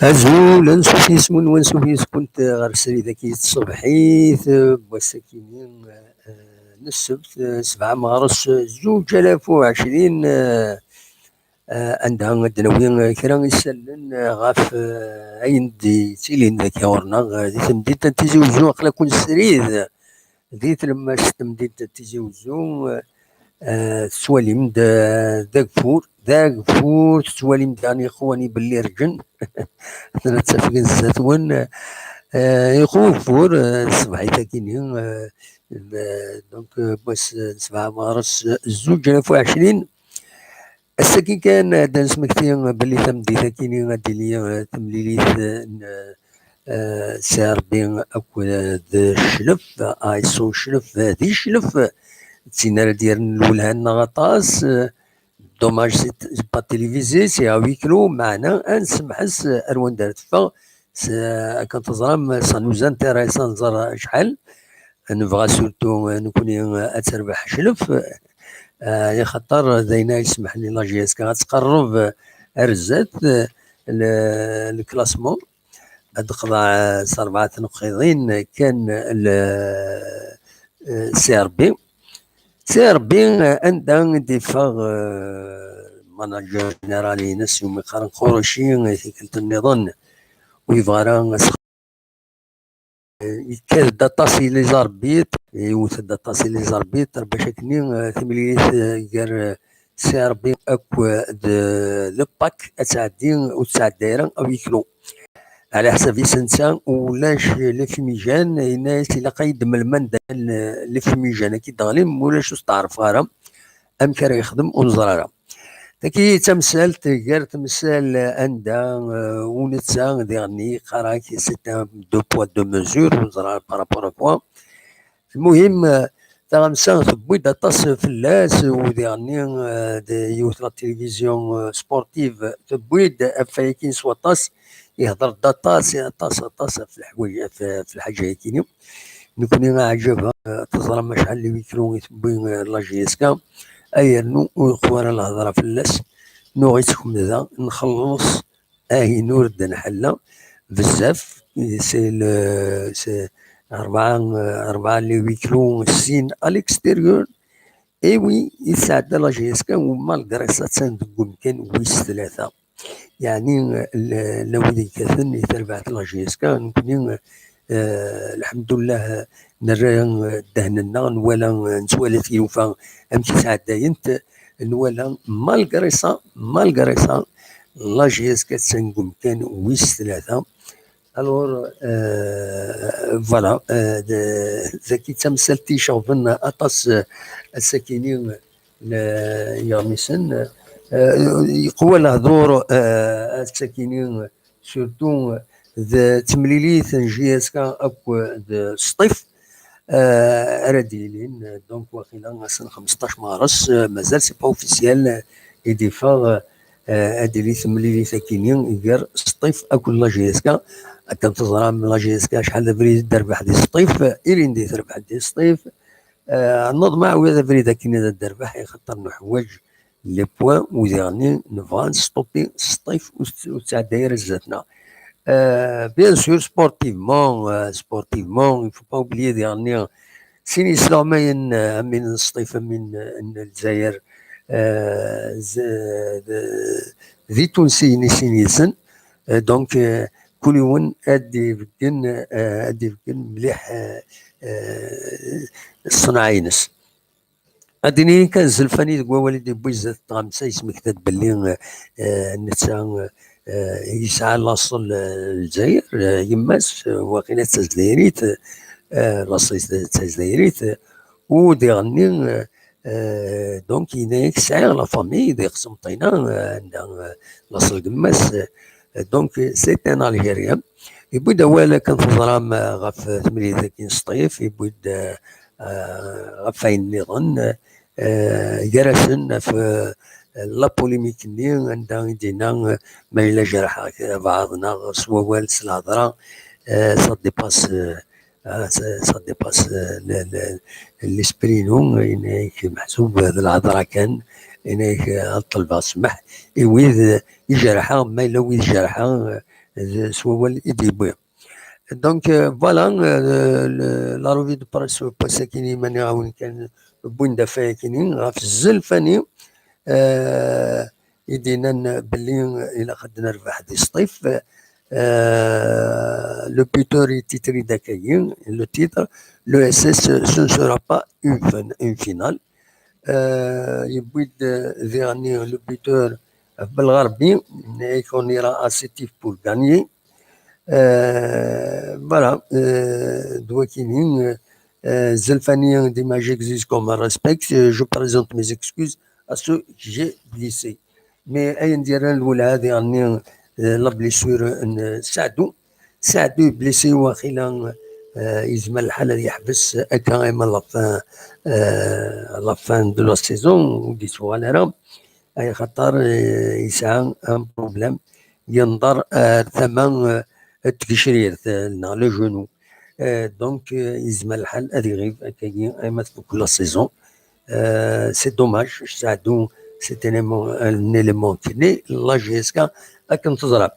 أزول نشوف يسمون ونشوف كنت غير سري ذاكي الصبحيت بوسكينين نسبت 7 مارس 2020 عندها دنوين كرا يسلن غاف أين دي تيلين ذاك ورنا دي تمديد تيزوجو أقلا كون سريد ديت لما تمديد تيزوجو سواليم دا كفور سواليم داني خواني باللي رجن نتفق الزاتون يخوفور صباحي كيني دونك باش 7 مارس 2020 الساكي كان دانس مكتين باللي تمدي ثاكيني غادي ليا تمليليت سار بين اكو الشلف ايسو شلف هادي شلف تسينا ديال الولهان غطاس دوماج سي با تيليفيزي سي ويكلو معنا نسمحس اروان دارت فا كنت زرام سانوز انتيريسان زرا شحال نبغى سورتو نكون اتربح شلف يا خطر داينا يسمح لي لا جي اس كا غتقرب رزات الكلاسمون تقضى 4 نقيضين كان سي ار بي عندها دفاع ماناجر جنرالي ناس يوم يقارن خروشي ثيكلت النظام ويفغارا كان داتاسي لي زاربيت يوث داتاسي لي زاربيت باش كني ثمليت كار سي ار بي اكو لو باك اتعدي وتسع دايره او يكلو على حسب يسنسان ولاش لي فيميجان الناس اللي قيد من المندل لي فيميجان كي دغليم ولاش تعرف غارم ام كان يخدم ونزرارا تكي تمثال تقدر تمثال عندها ونتسا ديغني قراك سي دو بوا دو مزور وزرار بارابور كوا المهم تغمسان تبويد اطاس فلاس وديغني يوث لا تلفزيون سبورتيف تبويد افايكين سوا طاس يهضر طاس في الحوايج في الحاجه كيني نكون عجبها تزرم شحال اللي يكرو يتبوي لا جي اس كا ايرنو وخوارا الهضره في اللاس نو غيتكم ذا نخلص نورد نحلا بزاف سي 4 اللي ويكلو السين اليكستيريور اي وي يساعد لا جي اس كا ومالغري ساتسان تقول كان ويس 3 يعني لو ذيك كاثن يتربعت لا جي اس كا نكوني الحمد لله نرى دهننا ولا نسوالف يوفا امشي ساعات داينت نولا مالغري سا لا جي اس كتسنقم كان ويس 3 الور فوالا ذاكي تمثلتي شوفن اطاس الساكنين يغمسن يقوى الهضور الساكنين سورتو تمليليت جي اس كا اكو السطيف راديلين دونك واخيلا سنه 15 مارس مازال سي با اوفيسيال ديفا اديلي تمليلي ساكنين غير سطيف اكو لا جي اس كا كنتظر من لا جي اس كا شحال بريد دربح دي سطيف الين دي تربح دي سطيف نوض مع وهذا بريد كاين الدربح يخطر حوايج لي بوان وديرني نبغى نستوبي سطيف وتاع دايره زاتنا bien sûr sportivement il faut pas oublier dernier سيني اسلاميا من سطيفه من الجزائر ذي تونسي نسينيسن دونك كل يوم ادي بكن مليح الصناعينس اديني كان زلفاني تقول والدي بوزات غامسه يسمك باللي نتا يسعى لاصل الجزائر يماس واقيلا تزديريت لاصل تزديريت وديغني دونك ينايك سعي لا فامي دي قسم طينا عندها لاصل قماس دونك سي ان الجيريان يبود اولا كان في ظلام غاف 38 سطيف يبود غفاين نظن جرسن في لا بوليميك ني عندنا دينا ما إلا جرح بعضنا سوا والس الهضره سا ديباس ليسبرينو انك محسوب هذا الهضره كان انك الطلبه سمح ويذ يجرحها ما إلا ويذ جرحها soit والد يبويا. دونك فوالا لا روفي دو براس باساكيني ماني غاون كان بوين دافا كاينين غاف الزلفاني يدينا باللي الى خدنا ربح دي سطيف le buteur est titré d'accueillir le titre le SS ce ne sera pas une finale يبيد ذيعني le buteur بالغربي يكون يرى اسيتيف pour gagner voilà Douakinin Zelfani dima j'existe comme un respect je présente mes excuses à ceux que j'ai blessés mais أي ندير الأولى هذه يعني لا بليسور ساعدو بليسي واخيلا يزمل الحال هذه يحبس هكا اما لافان دو لا سيزون وديتو غالرا اي خاطر يسعى ان بروبليم ينظر ثمن التكشرير لنا لو جونو دونك يزمل الحال هذه غير هكايا اما تفوق لا سيزون سي دوماج ساعدو سي ان élément كلي لا جي اس كا راك تزرب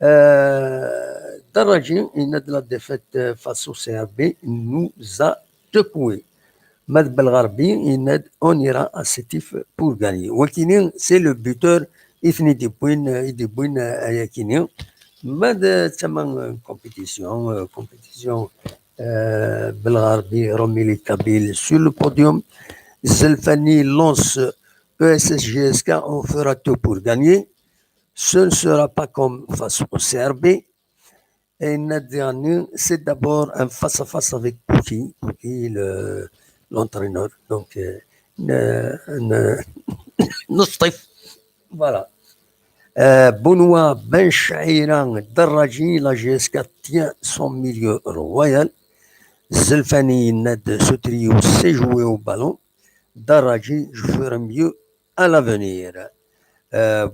الدراجي يناد لا ديفيت فاسو سي ار بي نوزا تكوي ماد بالغربي يناد اون يرا اسيتيف بور غاني ولكن سي لو بوتور اثني دي بوين ايا كيني ماد تما كومبيتيسيون بالغربي روميلي كابيل سور لو بوديوم الزلفاني لونس ESSGSK, on fera tout pour gagner. Ce ne sera pas comme face au CRB. Et notre dernier, c'est d'abord un face-à-face avec Pouki, l'entraîneur. Donc, Nostif. Voilà. Benoît Ben Chahiran Darraji, la GSK tient son milieu royal. Zelfani Nad, ce trio sait jouer au ballon. Darraji, je ferai mieux à l'avenir.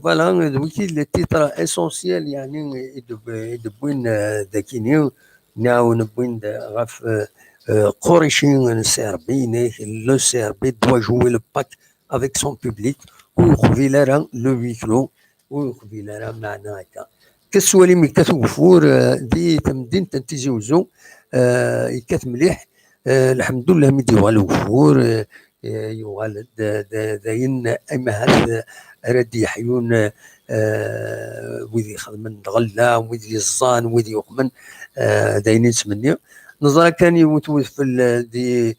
Voilà, le titre essentiel, يعني يدبوين ذاكينيو ناو نبوين غاف قريشين السربي لو سربي doit jouer le pack avec son public ويخفي لها لو ويكلو ويخفي لها معنا هكا كسوالي مي كتوفور دي تمدين تنتيزيوزو يكات مليح الحمد لله مي ديوغال وفور يغال داين اما هاد ردي يحيون ويدي يخدمن غلا ويدي الزان ويدي يخمن داينين سمني نظرا كان يوتوث دي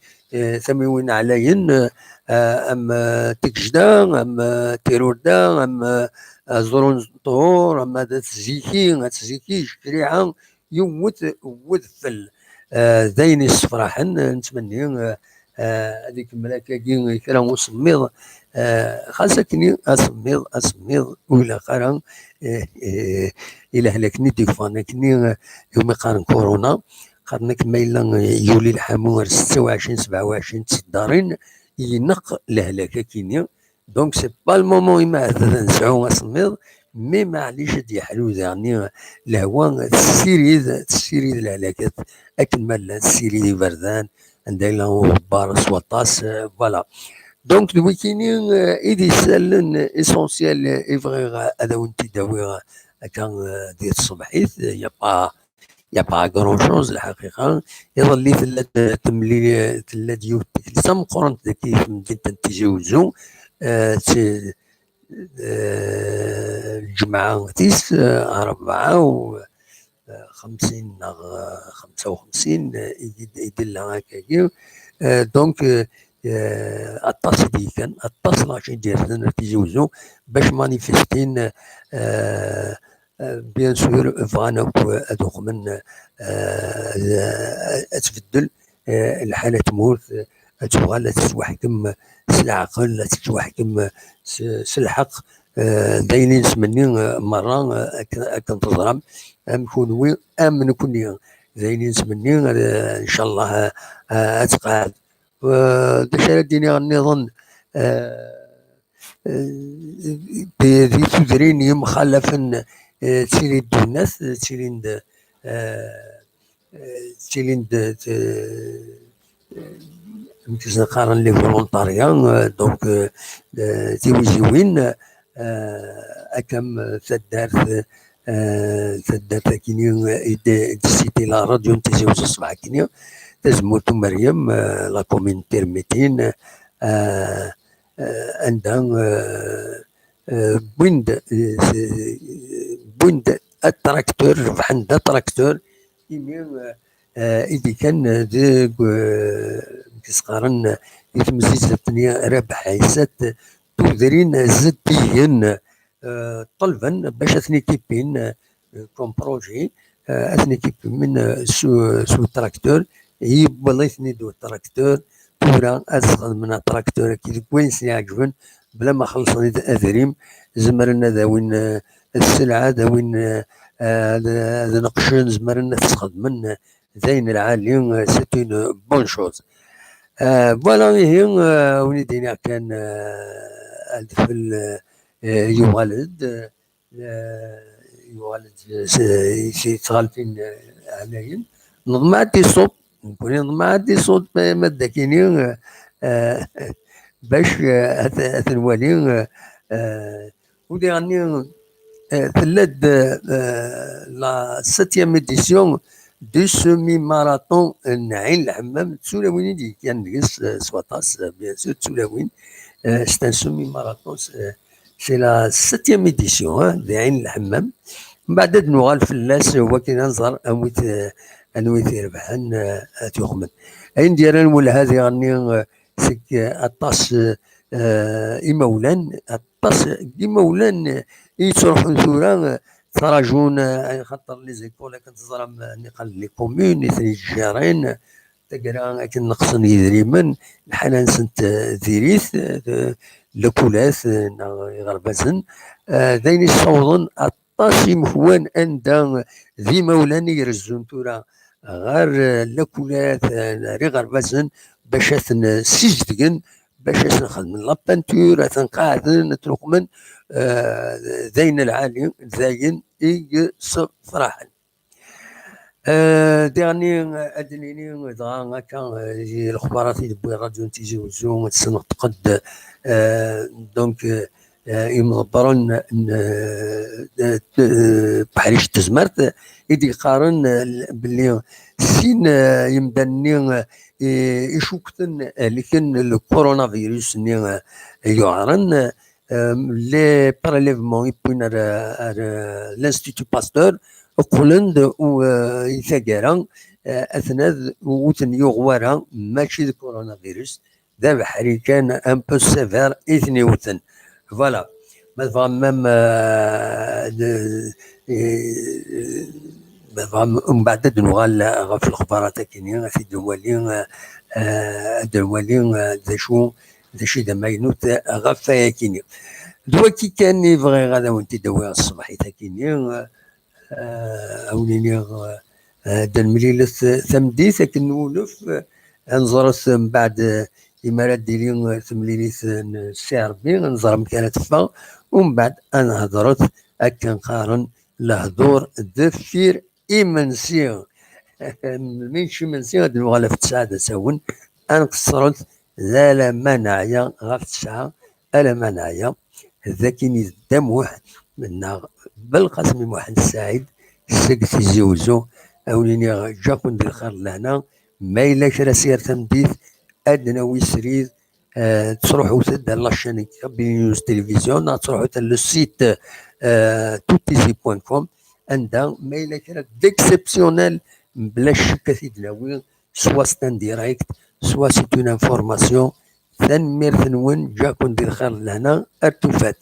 ثميوين عليين ام تكجدا ام تيروردا ام زرون طهور ام تزيكي شريعه يوت وذفل داين الصفراحن نتمنى هذيك الملاكه كي كرا وسميض خاصة كني أسميض ولا قرن إلى هلاكني ديفانا كني يوم قارن كورونا قارن كميلا يولي الحمور 26 27 تصدارين ينق الهلاكة كينيا دونك سي با المومون يما هذا نسعو أسميض مي معليش ديحلو يعني الهوا تسيريد الهلاكات أكل مالا تسيريد بردان عندنا غبار سواطاس فوالا دونك الويكينين إيدي سالن إسونسيال إفغيغ هذا وانتي داويغ كان ديال الصبحيت يا با كرون شوز الحقيقة يظل لي تملي تلا ديوت سام قرنت ذاكي في مدينة تيجاوزو الجمعة تيس 54 55 يدير هكاكي دونك الطاس دي كان الطاس لاشي ديالنا تيجوزو باش مانيفيستين بيان سور فانا هذوك من تبدل الحالة تموت تبغى تتوحكم العقل تتوحكم الحق داينين سمني مرة كنتظرم نكون وين نكون داينين سمني ان شاء الله اتقاعد داك ديني غنظن ذي تدريني مخالفا تيريد الناس تيريد يمكن نقارن لي فولونتاريان دونك تيويجيوين اكم تدارت تدات كيني سيتي لا راديو نتيجوز الصباح كيني تزموت مريم لا كومين تيرميتين عندها بويند بويند التراكتور ربح عندها تراكتور إيمي إذا كان ذاك كيسقارن يتمزيز الدنيا ربح عيسات تودرين زديين طلبا باش اثني كيبين كوم بروجي اثني كيبين من سو تراكتور هي والله اثني دو تراكتور تورا ازغل من التراكتور كي وين سيعجبن بلا ما خلصني اذريم زمرنا ذاوين السلعه ذاوين هذا نقشن زمرنا تخدمن زين العالي سيت اون بون شوز. فوالا هي وليدينا كان الفل يوالد يتغالفين عليهم نظم عندي صوت نكون نظم عندي صوت ما داكيني باش الوالي ودي غني ثلاث لا 7e édition دو سومي ماراثون نعين الحمام تسولاوين اللي كان نقص سواطاس بيان سور تسولاوين سي ان سومي ماراثون سي لا 7e édition نعين الحمام من بعد نوغال فلاس هو كي ننظر انويت يربحن تيخمن اين ديال ولا هذه غني سك اطاس إمولان اطاس إمولان يتروحون ثورا تراجون خاطر لي زيكول كنتزرم نقل لي كومون ثري الجيران تقرا كنقصن يدريمن الحنان سنت ذيريث لكولاث غربازن ذين الصوضن اطاس مهوان اندا ذي مولاني يرزون ثورا غير لكولات ري غربازن باش سجدكن باش نخدم لا بانتور تنقاعد ترقمن ذين العالي زين صراحه ديرني ادنيني دغا هكا الاخبارات اللي بغي الراديو تيجي وزوم تسنق تقد دونك يمضبرون بحريش تزمرت يدي قارن باللي سين يمدني يشوكتن لكن الكورونا فيروس ني يعرن لي بريليفمون يبين لانستيتو باستور قولند و يثاقرا اثناء وثن يغوارا ماشي الكورونا فيروس ذا بحري كان ان بو سيفير اثني وثن فوالا ما فهم ميم من بعد نوغال في الاخبارات كاينين في الدولين ذا شي دماينوت غفايا كاينين دوا كي كان يبغي غادا وانت دوا الصباح كاينين اوليني دا المليلة ثمديث لكن نولف نزرت من بعد إمارات ديالي ثمليليث السي ربي نزر مكانت فا ومن بعد أنا هضرت هكا نقارن الهضور دفير إيمنسي من شي منسي غادي نوغالا في 9 ساون أنا قصرت لا مناعيا غا في 9 ألا مناعيا ذاكيني الدموح منا بالقاسم محمد السعيد السقف زوزو أوليني جاكون ديال الخير لهنا ما إلا كرا سير تمديث أدنى ويسريد تروحوا تدا لاشين بي نيوز تلفزيون تروحوا لو سيت توتيزي.com عندها ما إلا كرا ديكسيبسيونيل بلا شك تيدلاوي سوا ستان ديرايكت سوا سيت اون انفورماسيون ثنمير ثنون جاكون ديال الخير لهنا ارتفات.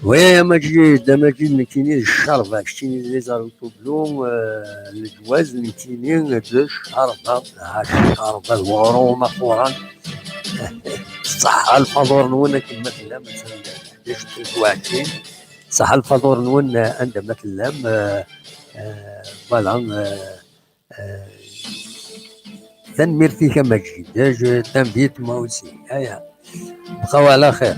ويا مجيد نكيني الشربة كتيني لي زاروتوبلو الجواز نكيني الشربة الشربة الورومة قران صح الفضور نون كلمة لا مثلا 21 صح الفضور نون عندما تلام فوالا تنمير فيك مجيد تنبيت موسي هيا بقاو على خير.